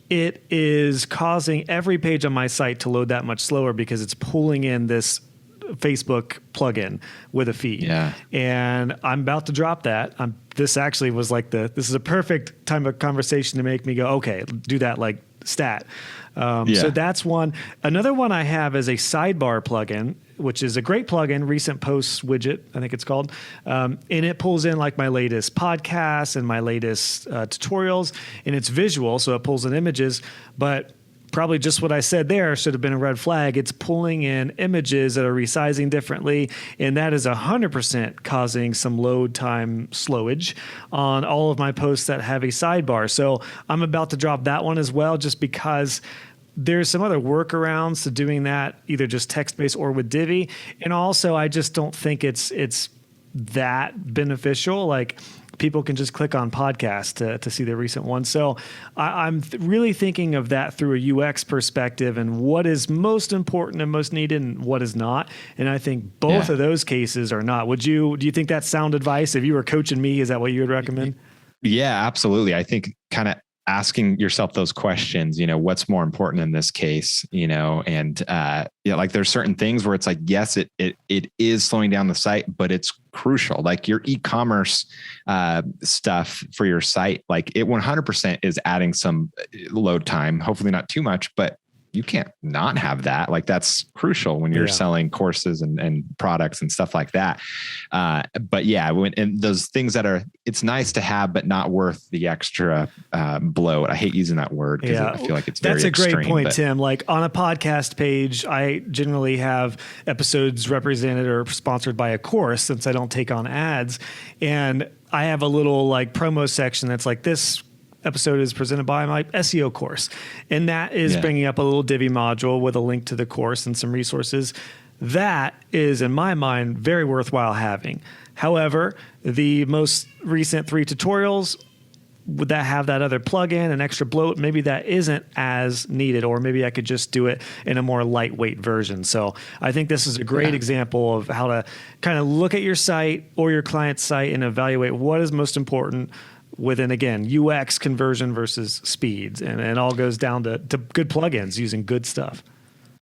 It is causing every page on my site to load that much slower because it's pulling in this Facebook plugin with a feed. Yeah. And I'm about to drop that. This actually was like this is a perfect time of conversation to make me go, okay, do that like stat. So that's one. Another one I have is a sidebar plugin, which is a great plugin, recent posts widget, I think it's called. And it pulls in like my latest podcasts and my latest tutorials, and it's visual. So it pulls in images, but probably just what I said there should have been a red flag. It's pulling in images that are resizing differently, and that is 100% causing some load time slowage on all of my posts that have a sidebar. So I'm about to drop that one as well, just because there's some other workarounds to doing that, either just text-based or with Divi. And also, I just don't think it's that beneficial. Like, people can just click on podcast to see the recent one. So I'm really thinking of that through a UX perspective and what is most important and most needed and what is not. And I think both of those cases are not. Do you think that's sound advice? If you were coaching me, is that what you would recommend? Yeah, absolutely. I think kind of asking yourself those questions, what's more important in this case, and like there's certain things where it's like, yes, it is slowing down the site, but it's crucial. Like your e-commerce stuff for your site, like it 100% is adding some load time, hopefully not too much, but you can't not have that. Like that's crucial when you're selling courses and products and stuff like that. But yeah, and those things that it's nice to have, but not worth the extra bloat. I hate using that word because I feel like it's very That's a extreme, great point, Tim. Like on a podcast page, I generally have episodes represented or sponsored by a course since I don't take on ads. And I have a little like promo section that's like, this episode is presented by my SEO course. And that is bringing up a little Divi module with a link to the course and some resources. That is, in my mind, very worthwhile having. However, the most recent 3 tutorials, would that have that other plugin, an extra bloat? Maybe that isn't as needed, or maybe I could just do it in a more lightweight version. So I think this is a great example of how to kind of look at your site or your client's site and evaluate what is most important within, again, UX, conversion versus speeds. And it all goes down to good plugins using good stuff.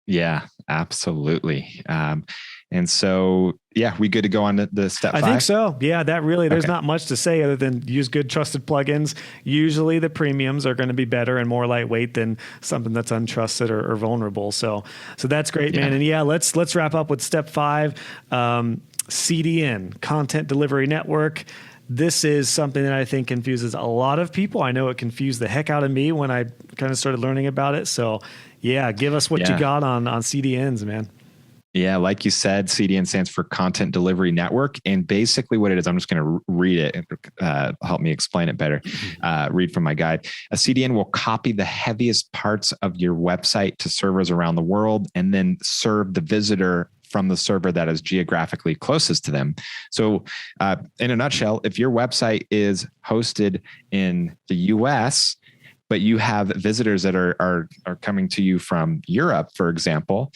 Yeah, absolutely. And so, we good to go on to the step 5? I think so. Yeah, there's not much to say other than use good trusted plugins. Usually the premiums are going to be better and more lightweight than something that's untrusted or vulnerable. So that's great, man. And let's wrap up with step 5, CDN, Content Delivery Network. This is something that I think confuses a lot of people. I know it confused the heck out of me when I kind of started learning about it. So give us what you got on CDNs, man. Yeah, like you said, CDN stands for Content Delivery Network. And basically what it is, I'm just going to read it and help me explain it better. Read from my guide. A CDN will copy the heaviest parts of your website to servers around the world and then serve the visitor from the server that is geographically closest to them. So in a nutshell, if your website is hosted in the US, but you have visitors that are coming to you from Europe, for example,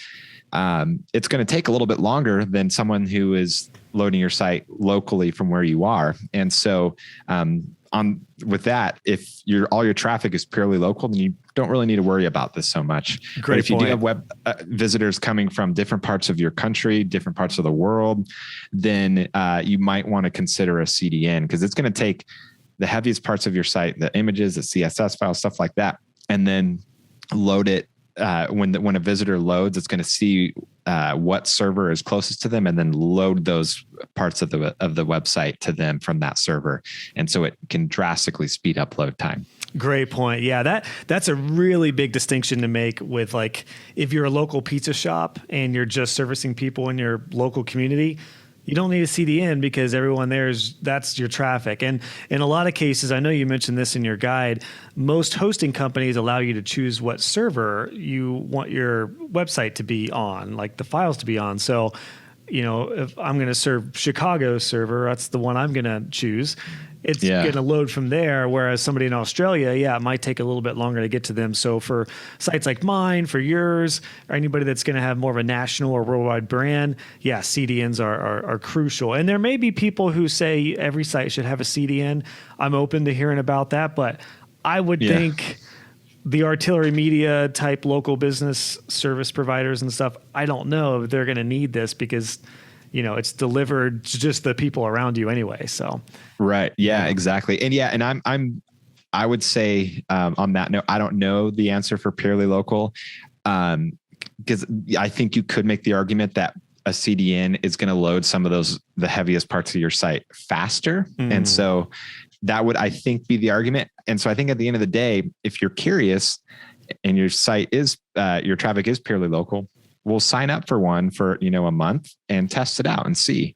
it's going to take a little bit longer than someone who is loading your site locally from where you are. And so with that, if all your traffic is purely local, then you don't really need to worry about this so much. But if you do have web visitors coming from different parts of your country, different parts of the world, then you might want to consider a CDN, because it's going to take the heaviest parts of your site, the images, the CSS files, stuff like that, and then load it. When a visitor loads, it's going to see what server is closest to them, and then load those parts of the website to them from that server, and so it can drastically speed up load time. Great point. Yeah, that's a really big distinction to make with, like, if you're a local pizza shop and you're just servicing people in your local community, you don't need a CDN because everyone that's your traffic. And in a lot of cases, I know you mentioned this in your guide, most hosting companies allow you to choose what server you want your website to be on, like the files to be on. So, if I'm going to serve Chicago server, that's the one I'm going to choose. It's going to load from there. Whereas somebody in Australia, it might take a little bit longer to get to them. So for sites like mine, for yours, or anybody that's going to have more of a national or worldwide brand, CDNs are crucial. And there may be people who say every site should have a CDN. I'm open to hearing about that, but I would think the artillery media type local business service providers and stuff, I don't know if they're going to need this because it's delivered to just the people around you anyway. So. Right. Yeah, exactly. And I'm I would say on that note, I don't know the answer for purely local, because I think you could make the argument that a CDN is going to load some of the heaviest parts of your site faster. And so that would, I think, be the argument. And so I think at the end of the day, if you're curious and your site is, your traffic is purely local, we'll sign up for one for, a month and test it out and see.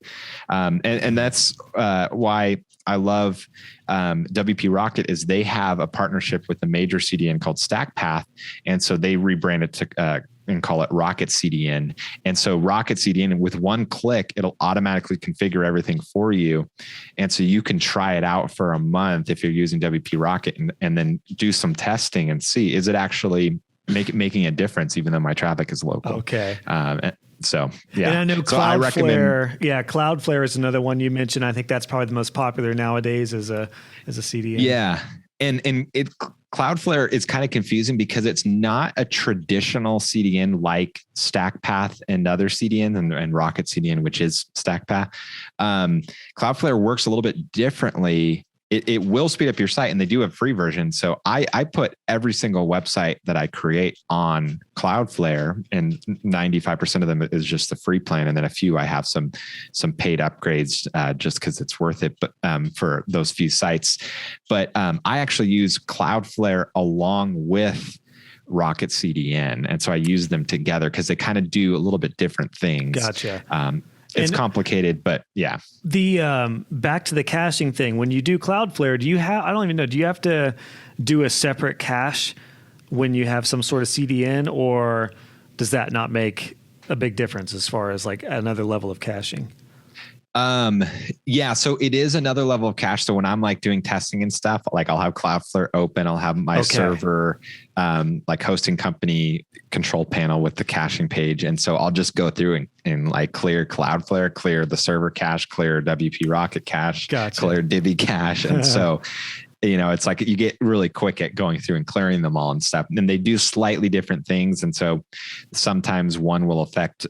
And that's why I love WPRocket is they have a partnership with a major CDN called Stackpath. And so they rebranded to and call it Rocket CDN. And so Rocket CDN, with one click, it'll automatically configure everything for you. And so you can try it out for a month if you're using WPRocket and then do some testing and see, is it actually making a difference, even though my traffic is local. Okay. So, yeah. And I know so I recommend, Cloudflare is another one you mentioned. I think that's probably the most popular nowadays as a CDN. Yeah. And Cloudflare is kind of confusing because it's not a traditional CDN like Stackpath and other CDNs and Rocket CDN, which is Stackpath. Cloudflare works a little bit differently. It will speed up your site, and they do have free versions. So I put every single website that I create on Cloudflare, and 95% of them is just the free plan. And then a few, I have some paid upgrades just because it's worth it, but for those few sites. But I actually use Cloudflare along with Rocket CDN. And so I use them together because they kind of do a little bit different things. Gotcha. It's complicated, but yeah. The back to the caching thing. When you do Cloudflare, do you have to do a separate cache when you have some sort of CDN, or does that not make a big difference as far as like another level of caching? Yeah, so it is another level of cache. So when I'm like doing testing and stuff, like I'll have Cloudflare open, I'll have my server, like hosting company control panel with the caching page. And so I'll just go through and like clear Cloudflare, clear the server cache, clear WPRocket cache, clear Divi cache. And so, it's like you get really quick at going through and clearing them all and stuff. And they do slightly different things. And so sometimes one will affect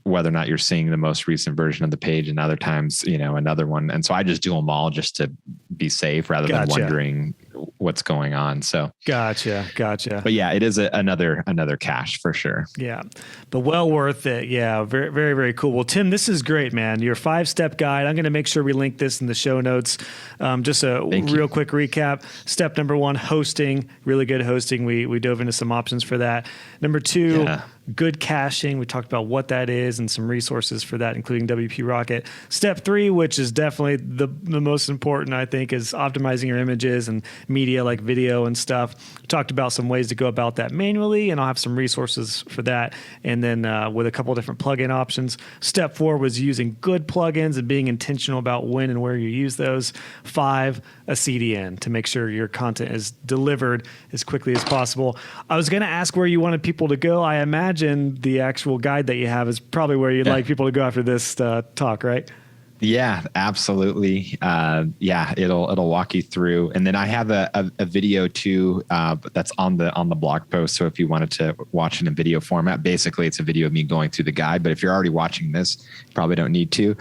whether or not you're seeing the most recent version of the page, and other times, another one. And so I just do them all just to be safe rather than wondering what's going on. So Gotcha. But yeah, it is another cache for sure. Yeah, but well worth it. Yeah, very, very, very cool. Well, Tim, this is great, man. Your 5-step guide. I'm going to make sure we link this in the show notes. Just a real quick recap. Step number 1, hosting, really good hosting. We dove into some options for that. Number 2, good caching. We talked about what that is and some resources for that, including WPRocket. Step 3, which is definitely the most important, I think, is optimizing your images and media like video and stuff. We talked about some ways to go about that manually, and I'll have some resources for that. And then with a couple of different plugin options. Step 4 was using good plugins and being intentional about when and where you use those. 5, a CDN to make sure your content is delivered as quickly as possible. I was going to ask where you wanted people to go. I imagine the actual guide that you have is probably where you'd like people to go after this talk, right? Yeah, absolutely. It'll walk you through. And then I have a video too, that's on the blog post. So if you wanted to watch in a video format, basically it's a video of me going through the guide, but if you're already watching this, you probably don't need to.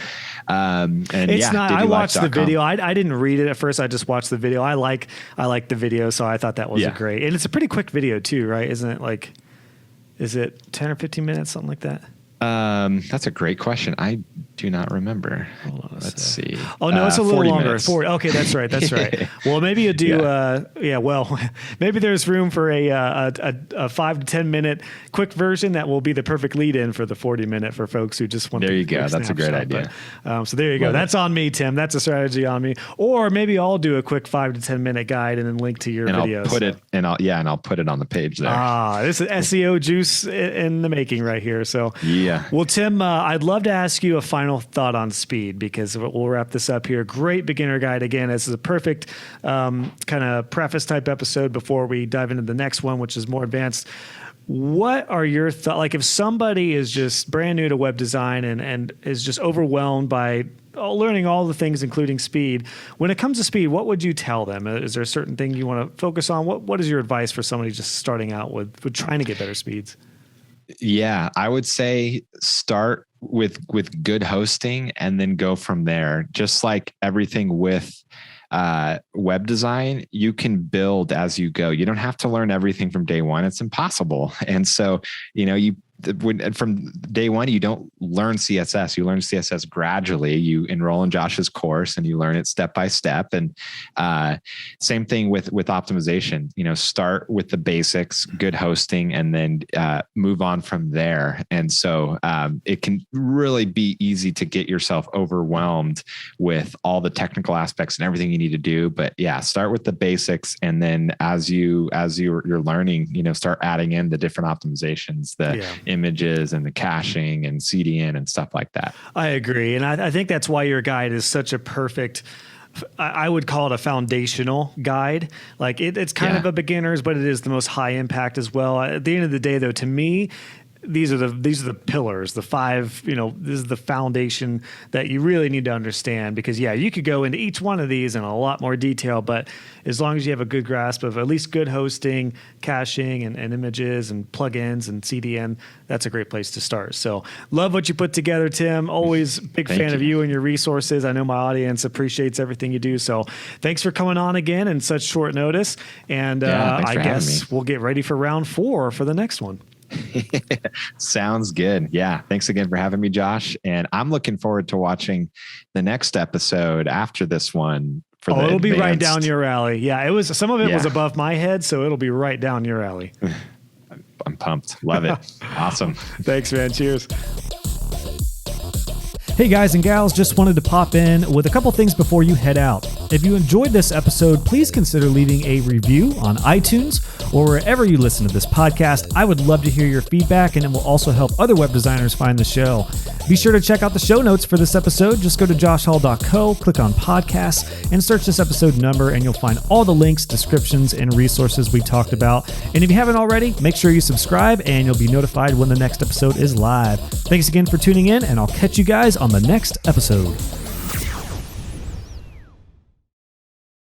I watched the video. I didn't read it at first. I just watched the video. I like the video. So I thought that was great. And it's a pretty quick video too, right? Is it 10 or 15 minutes, something like that? That's a great question. I do not remember. Let's see. Oh no, it's a little longer. 40. Okay, that's right. Well, maybe you do. Maybe there's room for a 5 to 10 minute quick version that will be the perfect lead in for the 40-minute for folks who just want. There you go. That's a great idea. So there you go. That's on me, Tim. That's a strategy on me. Or maybe I'll do a quick 5 to 10 minute guide and then link to your videos. I'll put it on the page there. This is SEO juice in the making right here. So yeah. Well, Tim, I'd love to ask you a final thought on speed, because we'll wrap this up here. Great beginner guide. Again, this is a perfect kind of preface type episode before we dive into the next one, which is more advanced. What are your thoughts? Like if somebody is just brand new to web design and is just overwhelmed by learning all the things, including speed, when it comes to speed, what would you tell them? Is there a certain thing you want to focus on? What is your advice for somebody just starting out with trying to get better speeds? Yeah, I would say start with good hosting and then go from there. Just like everything with web design, you can build as you go. You don't have to learn everything from day one. It's impossible. And so, from day one, you don't learn CSS. You learn CSS gradually. You enroll in Josh's course and you learn it step by step. And same thing with optimization. Start with the basics, good hosting, and then move on from there. And so it can really be easy to get yourself overwhelmed with all the technical aspects and everything you need to do. But yeah, start with the basics, and then as you're learning, start adding in the different optimizations, images and the caching and CDN and stuff like that. I agree. And I think that's why your guide is such a perfect, I would call it a foundational guide. Like it's kind of a beginner's, but it is the most high impact as well. At the end of the day, though, to me, these are the pillars, the 5, this is the foundation that you really need to understand, because you could go into each one of these in a lot more detail, but as long as you have a good grasp of at least good hosting, caching and images and plugins and CDN, that's a great place to start. So love what you put together, Tim. Always big fan of you and your resources. I know my audience appreciates everything you do. So thanks for coming on again in such short notice. And I guess we'll get ready for round 4 for the next one. Sounds good. Yeah. Thanks again for having me, Josh. And I'm looking forward to watching the next episode after this one. It'll be right down your alley. Yeah. Some of it was above my head, so it'll be right down your alley. I'm pumped. Love it. Awesome. Thanks, man. Cheers. Hey guys and gals, just wanted to pop in with a couple things before you head out. If you enjoyed this episode, please consider leaving a review on iTunes or wherever you listen to this podcast. I would love to hear your feedback, and it will also help other web designers find the show. Be sure to check out the show notes for this episode. Just go to joshhall.co, click on podcasts, and search this episode number, and you'll find all the links, descriptions, and resources we talked about. And if you haven't already, make sure you subscribe, and you'll be notified when the next episode is live. Thanks again for tuning in, and I'll catch you guys on the next episode.